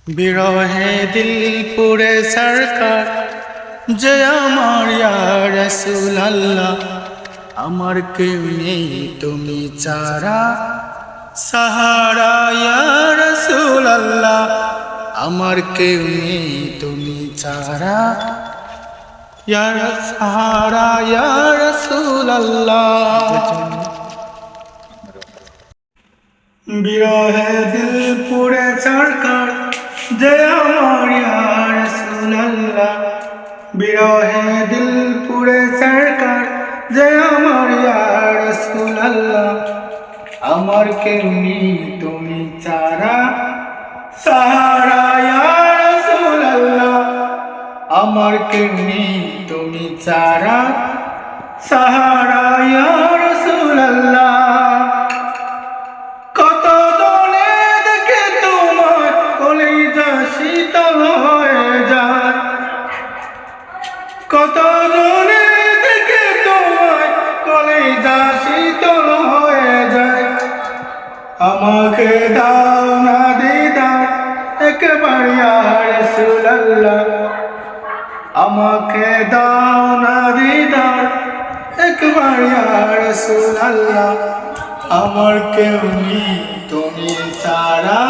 বিরহে দিল পুরে সরকার যে আমার ইয়া রাসূলুল্লাহ, আমার কেউ নেই তুমি ছাড়া সাহারা ইয়া রাসূলুল্লাহ, আমার কেউ নেই তুমি ছাড়া ইয়া সাহারা ইয়া রাসূলুল্লাহ। বিরহে দিল পুরে সরকার যে আমার ইয়া রাসূলুল্লাহ, বিরহে দিল পুরে সরকার যে আমার ইয়া রাসূলুল্লাহ, আমার কেউ নেই তুমি ছাড়া সাহারা ইয়া রাসূলুল্লাহ, আমার কেউ নেই তুমি ছাড়া সাহারা ইয়া রাসূলুল্লাহ। শীতল হয়ে যায়, কত জনে দেখে তোমায় কলিজা শীতল হয়ে যায়। আমাকে দাও না দিদার একবার ইয়া রাসূলুল্লাহ, আমাকে দাও না দিদার একবার ইয়া রাসূলুল্লাহ, আমার কেউ নেই তুমি ছাড়া